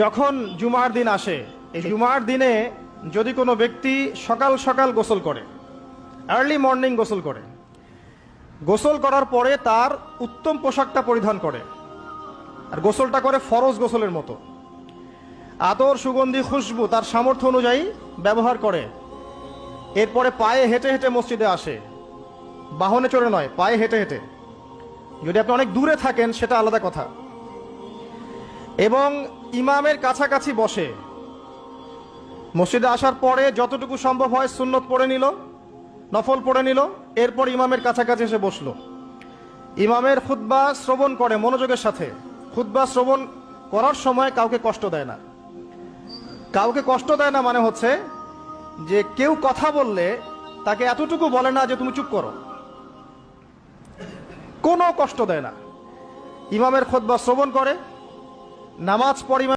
যখন জুমার দিন আসে, এই জুমার দিনে যদি কোনো ব্যক্তি সকাল সকাল গোসল করে, আর্লি মর্নিং গোসল করে, গোসল করার পরে তার উত্তম পোশাকটা পরিধান করে, আর গোসলটা করে ফরজ গোসলের মতো, আতর সুগন্ধি খুশবু তার সামর্থ্য অনুযায়ী ব্যবহার করে, এরপরে পায়ে হেঁটে হেঁটে মসজিদে আসে, বাহনে চড়ে নয়, পায়ে হেঁটে হেঁটে। যদি আপনি অনেক দূরে থাকেন সেটা আলাদা কথা। এবং ইমামের কাছাকাছি বসে, মসজিদে আসার পরে যতটুকু সম্ভব হয় সুন্নত পড়ে নিল, নফল পড়ে নিল, এরপর ইমামের কাছাকাছি এসে বসলো, ইমামের খুতবা শ্রবণ করে মনোযোগের সাথে। খুতবা শ্রবণ করার সময় কাউকে কষ্ট দেয় না। কাউকে কষ্ট দেয় না মানে হচ্ছে যে কেউ কথা বললে তাকে এতটুকু বলে না যে তুমি চুপ করো, কোনো কষ্ট দেয় না। ইমামের খুতবা শ্রবণ করে, নামাজ পড়ে